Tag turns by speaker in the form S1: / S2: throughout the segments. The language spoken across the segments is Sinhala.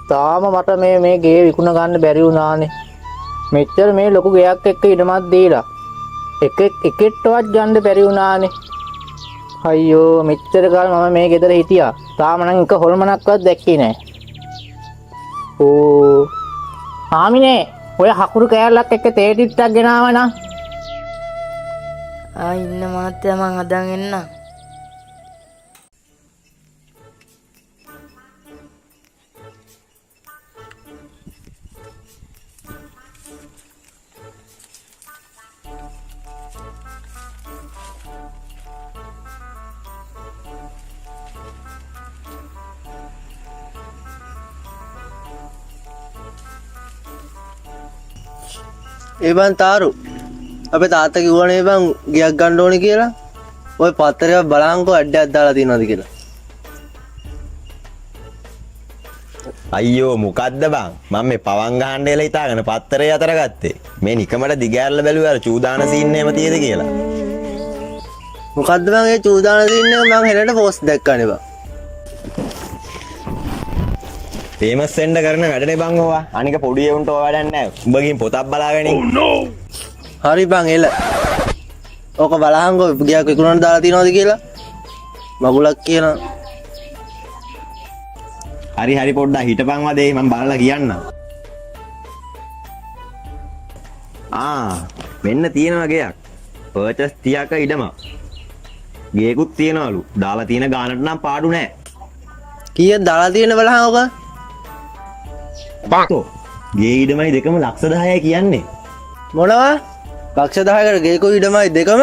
S1: තාම මට මේ ගේ විකුණ ගන්න බැරි වුණානේ. මෙච්චර මේ ලොකු ගයක් එක්ක ඉඩමක් දීලා එකෙක්ටවත් ගන්න බැරි වුණානේ. අයියෝ මෙච්චර කාල මම මේ ගෙදර හිටියා. තාම නම් එක හොල්මනක්වත් දැක්කේ නැහැ. ඕ ආමිනේ ඔය හකුරු කෑල්ලක් එක්ක තේ ටිකක් ගෙනාව නම්.
S2: ඉන්න මහත්තයා මං හදන් එන්න.
S3: ඒ බං තාරු අපේ තාත්තා කිව්වනේ බං ගියක් ගන්න ඕනේ කියලා. ඔය පත්තරයක් බලහන්කෝ ඇඩ්ඩයක් දාලා තියෙනවද කියලා.
S4: අයියෝ මොකද්ද බං මම මේ පවන් ගහන්න එලා හිතාගෙන පත්තරේ අතර ගත්තේ. මේ නිකමට දිගෑරලා බැලුවා අර චූදාන සීන් එකම තියෙද කියලා.
S3: මොකද්ද බං ඒ චූදාන සීන් එක මං හෙලට පෝස්ට් දැක්කනේ බං.
S4: ෆේමස් වෙන්න කරන වැඩනේ බං ඕවා. අනික පොඩි එවුන්ට ඕවා වැඩක් නැහැ. උඹ ගිහින් පොතක් බලාගෙන ඉන්න.
S3: හරි බං එල. ඕක බලහන්කෝ ගියක් විකුණන්න දාලා තියෙනවද කියලා. මගුලක් කියනවා.
S4: හරි පොඩ්ඩක් හිටපන් වදේ මම බලලා කියන්නම්. මෙන්න තියෙනවා ගයක්. පර්චස් 30ක ඉඩම. ගේකුත් තියනවලු. දාලා තියෙන ගානට නම් පාඩු නැහැ.
S3: කීයක් දාලා තියෙන බලහන් ඕක?
S4: බාතෝ. ගේ ඉඩමයි දෙකම ලක්ෂ 10යි කියන්නේ.
S3: මොනවා? ලක්ෂ 10කට ගේකෝ ඉඩමයි දෙකම?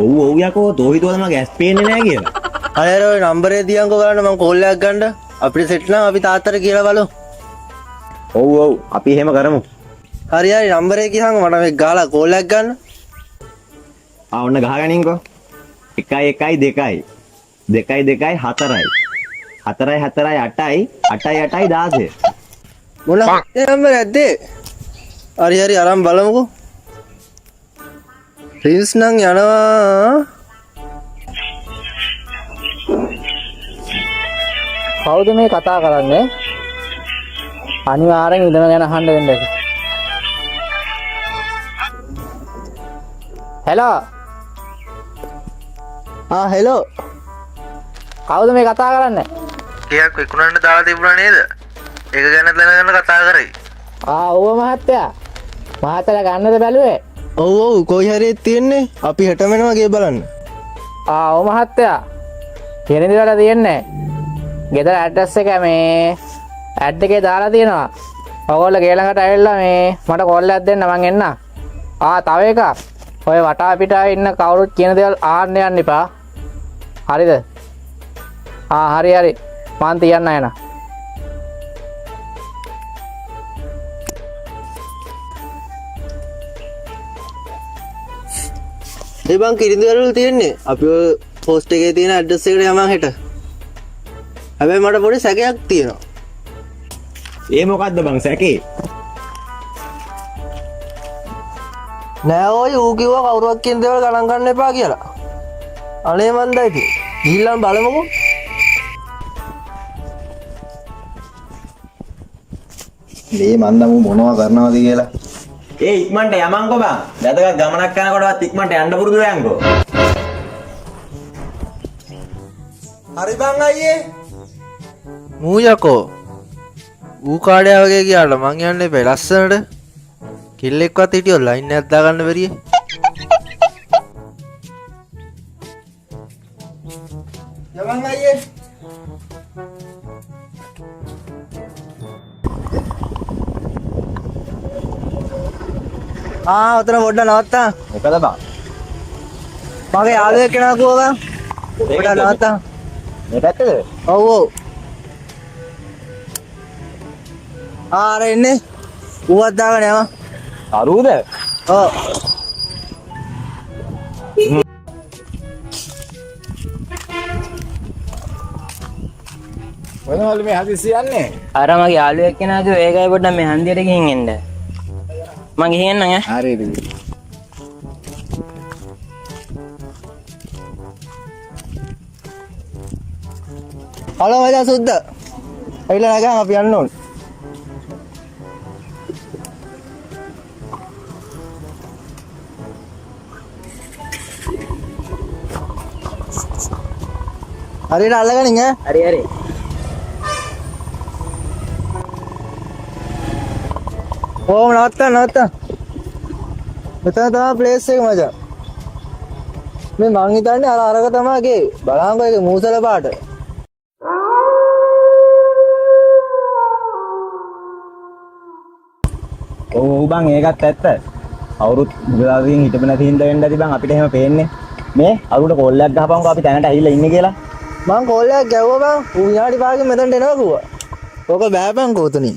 S4: ඔව් යකෝ තෝ හිතුවද මම ගෑස් පේන්නේ නැහැ කියලා.
S3: හරි ඔය නම්බරේ තියන්කෝ බලන්න මම කෝල් එකක් ගන්න. අපිට සෙට් නම් අපි තාත්තට කියලා බලමු.
S4: ඔව් අපි එහෙම කරමු.
S3: හරි නම්බරේ කියහම මට මේ ගාලා කෝල් එකක් ගන්න.
S4: ඔන්න ගහගනින්කෝ. 1 1 2යි 2 2යි 4යි 4යි 4යි 8යි 8යි 8යි 16.
S3: මොන ඒ නම්බරයක්ද? හරි අරන් බලමුකෝ. රින්ස් නම් යනවා.
S1: කවුද මේ කතා කරන්නේ? අනිවාර්යෙන් ඉඳන ගැන අහන්න වෙන්නේ. හෙලෝ.
S3: හෙලෝ.
S1: කවුද මේ කතා කරන්නේ?
S3: ගියක් විකුණන්න දාලා තිබුණා නේද? ඒක ගැන දැනගන්න කතා කරේ.
S1: ඔව් මහත්තයා. මහත්තයා ගන්නද බැලුවේ?
S3: ඔව් කොයි හරි තියෙන්නේ. අපි හෙටම යනවා ගේ බලන්න.
S1: ඔව් මහත්තයා. කෙනෙක් වල තියන්නේ. ගෙදර ඇඩ්‍රස් එක මේ ඇඩ් එකේ දාලා තියෙනවා. ඔයගොල්ලෝ ගේ ළඟට ඇවිල්ලා මේ මට කෝල් එකක් දෙන්න මං එන්න. තව එකක්. ඔය වටා පිටා ඉන්න කවුරුත් කියන දේවල් ආන්න යන්න එපා. හරිද? හරි. මං තියන්න එන.
S3: ඒ බං කිරිඳිවල තියෙන්නේ. අපි ඔය පෝස්ට් එකේ තියෙන ඇඩ්‍රස් එකට යමන් හෙට. හැබැයි මට පොඩි සැකයක් තියෙනවා.
S4: ඒ මොකද්ද බං සැකේ?
S3: නෑ ඔය ඌ කිව්වා කවුරුවක් කියන දේවල් ගණන් ගන්න එපා කියලා. අනේ මන්දයි ඉතින්. ගිහිල්ලා බලමුකෝ.
S4: මේ මන්දම මොනවා කරනවද කියලා. ඉක්මනට යමන්කෝ බං. වැදගත් ගමනක් යනකොටවත් ඉක්මනට යන්න පුරුදු වෙයන්කෝ.
S3: හරි බං අයියේ. මූයකෝ. ඌ කාඩේ වගේ ගියාට මං යන්නේ බෑ ලස්සනට. කිල්ලෙක්වත් හිටියොත් ලයින් එකක් දාගන්න බැරියේ. යමන් අයියේ. ඔතන පොඩ්ඩක් නවත්තා.
S4: මොකද බං?
S3: මගේ යාළුවෙක් කෙනා කිව්වා බං. පොඩ්ඩක් නවත්තා.
S4: මේ පැත්තද?
S3: ඔව්. අර ඉන්නේ. ඌවත් දාගෙන යනවා.
S4: අරුද?
S3: ඔව්.
S1: මොනවද මේ හදිස්සි යන්නේ?
S2: අර මගේ යාළුවෙක් කෙනා කිව්වා ඒකයි පොඩ්ඩක් මේ හන්දියට ගිහින් එන්න. මං ගිහින් එන්නම් ඈ.
S1: හරිද?
S3: හලෝ මචං සුද්ද. ඇවිල්ලා නැගහන් අපි යන්න ඕනේ. හරියට අල්ලගනින් ඈ.
S2: හරි හරි.
S3: ඕම නවත්තන්න. මෙතන තමයි ප්ලේස් එක මචං. මේ මං හිතන්නේ අරක තමයි ගේ. බලංගෝ ඒක මූසල පාට.
S4: ඔව් බං ඒකත් ඇත්ත. අවුරුදු බුදාවින් හිටපු නැති හින්දා වෙන්න ඇති බං අපිට එහෙම පේන්නේ. මේ අරුට කෝල්ලයක් ගහපන්කෝ අපි තැනට ඇවිල්ලා ඉන්නේ කියලා.
S3: මං කෝල්ලයක් ගැව්වා බං. ඌ විනාඩි 5කින් මෙතනට එනවා කිව්වා. ඕක බෑ බං කොතනින්.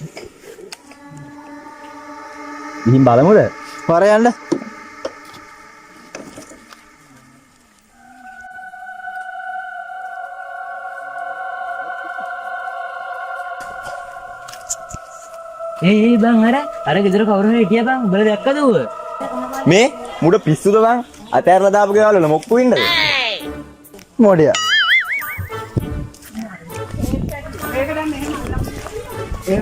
S4: ගිහින් බලමුද?
S3: වර යන්න.
S2: ඒ බං අර ගෙදර කවුරු හරි හිටියා බං. උඹලා දැක්කද ඌව?
S4: මේ මුඩ පිස්සුද බං? අතෑරලා දාපු ගෙවල් වල මොක්කු ඉන්නද?
S3: මොඩියා.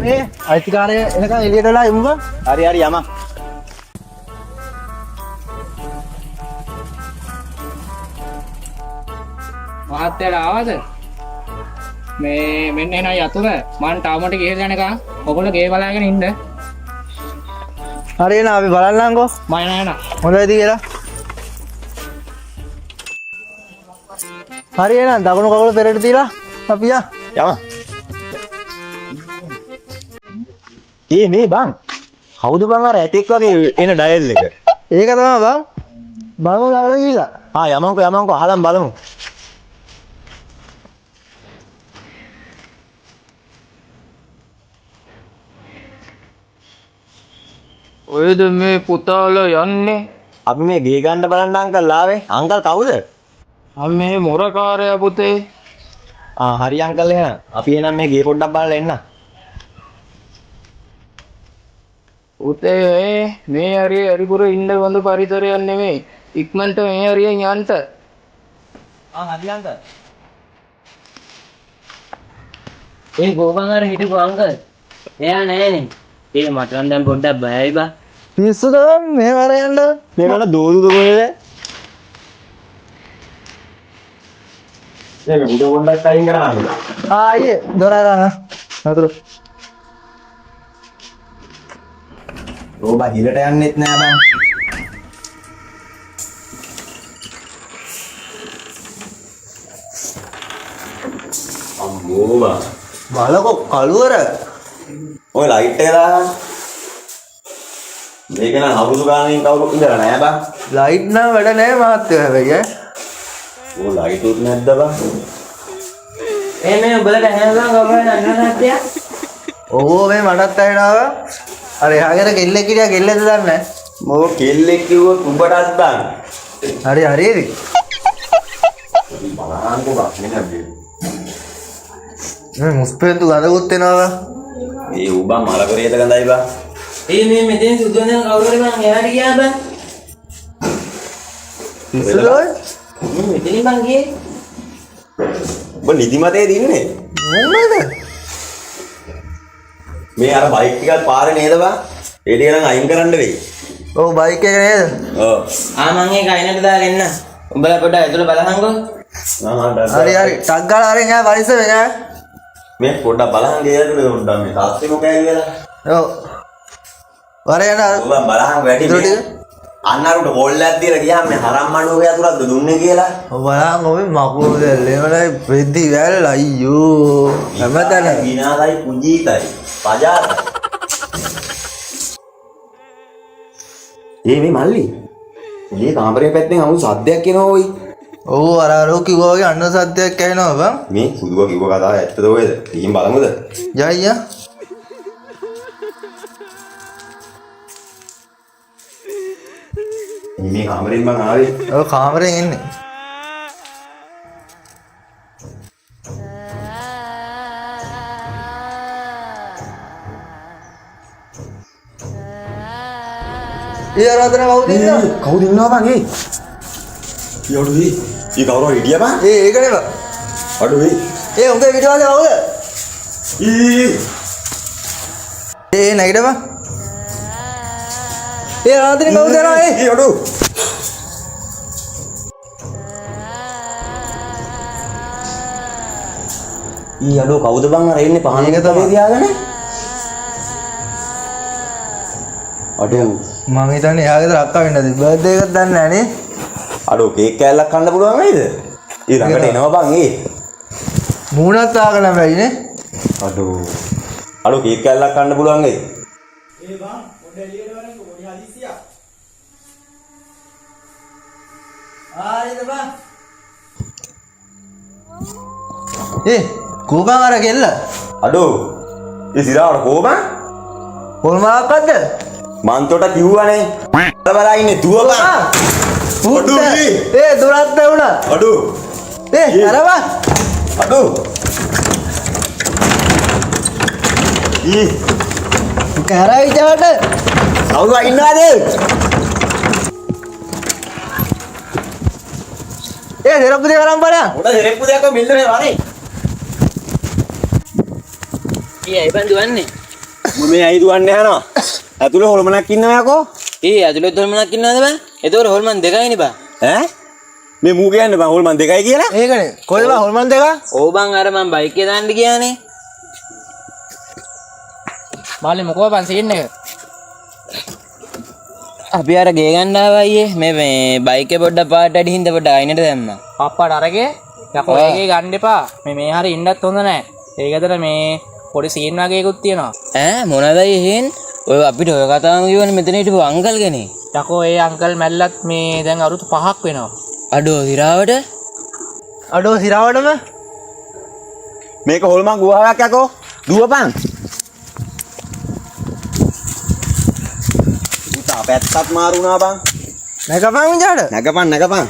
S3: මේ අයිතිකාරය එනකන් එළියට වෙලා යමු බං.
S4: හරි යමක්.
S1: මහත්තයාට ආවද? මේ මෙන්න එන යතුර මං ටවුමට ගිහලා යනකම් ඔයගොල්ලෝ ගේ බලාගෙන ඉන්න.
S3: හරි එන අපි බලන්නම්කෝ.
S1: මම යනවා.
S3: හොඳයිද කියලා. හරි එන දකුණු කකුල පෙරට තියලා අපි
S4: යමක්. මේ බං කවුද බං අර ඇටෙක් වගේ එන ඩයල් එක?
S3: ඒක තමයි බං. බලමු ළඟට ගිහලා.
S4: යමන්කෝ අහලම් බලමු.
S1: ඔයද මේ පුතාලා යන්නේ?
S4: අපි මේ ගේ ගන්න බලන්න අංකල් ආවේ. අංකල් කවුද?
S1: අපි මේ මොරකාරයා පුතේ.
S4: හරි අංකල් එහෙනම්. අපි එහෙනම් මේ ගේ පොඩ්ඩක් බලලා එන්න.
S1: පුතේ මේ හරිය හරිපුර ඉන්න වඳ පරිසරයක් නෙමෙයි. ඉක්මනට මේ හරියෙන් යන්න.
S2: හරි අංකල්. ඒ ගෝබන් අර හිටපු අංකල්. එයා නෑනේ. ඒක මට නම් දැන් පොඩ්ඩක් බයයි බා.
S3: පිස්සුද මේ වර යන්න.
S4: මේකට දෝදුද කොහෙද? ඒක උඩ පොඩ්ඩක් අයින් කරන්න.
S3: ආයේ දොර අරන්. නතර.
S4: රෝබා හිලට යන්නෙත් නෑ බං. අම්මෝ බං.
S3: බලකෝ කළුවර.
S4: ඔය ලයිට් එක දාගන්න. මේක නම් අවුරුදු ගානකින් කවුරුත් ඉඳලා නෑ බං.
S3: ලයිට් නම් වැඩ නෑ මහත්තයෝ හැබැයි ඈ.
S4: ඕ ලයිට් උත් නැද්ද බං?
S2: මේ උඹලට හැමදාම කවුරු හරි අන්නන නැත්තියා?
S3: ඕ මේ මටත් ඇහෙන ආවා. අර එහාගෙන කෙල්ලෙක් හිටියා කෙල්ලද දන්නේ නැහැ.
S4: මොකෝ කෙල්ලෙක් කිව්වොත් උඹටත් බං.
S3: හරි හරියද?
S4: බලහන්කෝ බං මෙන්න
S3: මේ මුස්පෙන්තු ගඳකුත් එනවා.
S4: මේ උඹ මල පෙරේත ගඳයි බං.
S2: මේ මෙතෙන් සුදුවෙන් කවුරු හරි මං එහාට ගියා බං.
S3: පිස්සුදෝ?
S2: මෙතනින් මං ගියේ.
S4: උඹ නිදිමතේ දින්නේ.
S3: මොනවද?
S4: මේ අර බයික් ටිකක් පාරේ නේද බං? ඒ ටික නම් අයින් කරන්න වෙයි.
S3: ඔව් බයික් එක නේද?
S4: ඔව්.
S2: මං ඒක අයිනට දාලා එන්න. උඹලා පොඩ්ඩක් ඇතුළ බලහන්කෝ.
S3: හරි ටක් ගාලා අරින් ආ පරිස්සමෙන් ඈ.
S4: මේ පොඩ්ඩක් බලහන් ගියද පොඩ්ඩක් මේ තාත්තේ මොකෑ කියලා.
S3: ඔව්. වර යන
S4: ඔබ බලහන් වැඩි මේ. අන්නරුට බෝල්ලයක් දීලා ගියාම මේ හරම් මඩුවේ අතුරක්ද දුන්නේ කියලා.
S3: ඔව් බලන්න ඔබ මකුළු දෙල්ලේමලයි වෙද්දි වැල් අයියෝ. හැමතැන
S4: විනාලයි කුජීතයි. පජාතයි. මේ මල්ලි. මේ කාමරේ පැත්තෙන් අමු සද්දයක් එනවා ඔයි.
S3: ඔව් අර කිව්වා වගේ අන්න සද්දයක් ඇහෙනවා බං.
S4: මේ සුදුව කිව්ව කතාව ඇත්තද ඔයද? ගිහින් බලමුද?
S3: යයියා.
S4: මේ කාමරෙන් මං ආවේ.
S3: ඔව් කාමරෙන් එන්නේ. ආරාධන කවුද ඉන්නව?
S4: කවුද ඉන්නව බං ඒ? යෝඩුයි. ඊ කවුරු හිටියා බං?
S3: ඒකනේ බං.
S4: අඩුයි.
S3: උඹේ පිටවාසේ කවුද? ඒ නැගිටපන්. ඒ ආදින කවුද යනවා ඒ අඩෝ.
S4: අඩෝ කවුද බං අර ඉන්නේ පහන
S3: මේක තමයි.
S4: තියාගෙන? අඩෝ
S3: මම හිතන්නේ එහා ගෙදර අක්කා වෙන්නද බර්ත්ඩේ එකක් දන්නේ නැහැ නේ.
S4: අඩෝ කේක් කෑල්ලක් කන්න පුළුවන් වේද? ඊළඟට එනවා බං ඒ.
S3: මූණත් ආගෙන බැයි නේ.
S4: අඩෝ කේක් කෑල්ලක් කන්න පුළුවන් වේද?
S3: ඒ කෝබන් අර කෙල්ල
S4: අඩෝ ඒ සිරාවට කොහොම?
S3: පොල් මාක්කක්ද?
S4: මන්තොට කිව්වනේ. බලලා ඉන්නේ දුවපන්. අඩෝ
S3: ඒ දුරත් නැවුණා.
S4: අඩෝ
S3: ඒ අරවා.
S4: අඩෝ
S3: කරා විචාරට
S4: කවුරු ඉන්නවද?
S3: ඒ දෙරප්පු දෙක අරන් බලන්න.
S4: උඩ දෙරෙප්පු දෙයක් මිල්ලනේ වරේ.
S2: ඊයි බන් දුවන්නේ.
S4: මම මේ ඇයි දුවන්නේ යනවා. ඇතුලේ හොල්මනක් ඉන්නවා යකෝ.
S2: ඇතුළේ හොල්මනක් ඉන්නවද බං? ඒතකොට හොල්මන් දෙකයිනේ බං.
S4: ඈ මේ මූ කියන්නේ බං හොල්මන් දෙකයි කියලා?
S3: ඒකනේ කොහෙද බං හොල්මන් දෙක?
S2: ඕ බං අර මං බයික් එක දාන්න ගියානේ.
S1: මාළේ මොකෝ බං සීන් එක?
S2: අපි අර ගේ ගන්න ආවා අයියේ. මේ බයික් එක පොඩ්ඩක් පාට ඇඩි හින්දා පොඩ්ඩක් අයිනට දැම්මා.
S1: පප්පාට අරගේ යකෝ ඒකේ ගන්න එපා. මේ හරිය ඉන්නත් හොඳ නැහැ. ඒකතර මේ පොඩි සීන් වගේකුත් තියෙනවා.
S2: ඈ මොනවද එහෙන්? ඔය අපිට ඔය කතාවම කියවනේ මෙතන හිටපු අංකල් කෙනේ.
S1: යකෝ ඒ අංකල් මැල්ලත් මේ දැන් අවුරුදු 5ක් වෙනවා.
S2: අඩෝ හිරාවට
S3: අඩෝ සිරාවටම
S4: මේක හොල්මන් ගුහාවක් යකෝ. දුවපන්. උතා පැත්තක් මාරු වුණා බං.
S3: නැගපන් විචාරට.
S4: නැගපන්.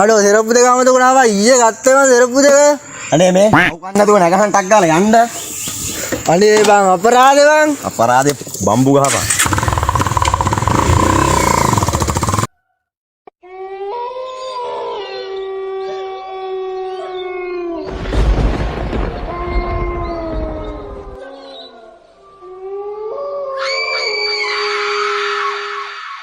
S3: අඩෝ දෙරප්පු දෙක අමතක වුණා බං. ඊයේ ගත්තේම දෙරප්පු දෙක.
S4: අනේ මේ උකන් නැතුව නැගහන් ටක් ගාලා යන්න.
S3: අනේ බං අපරාධේ බං.
S4: අපරාධේ බම්බු ගහපන්.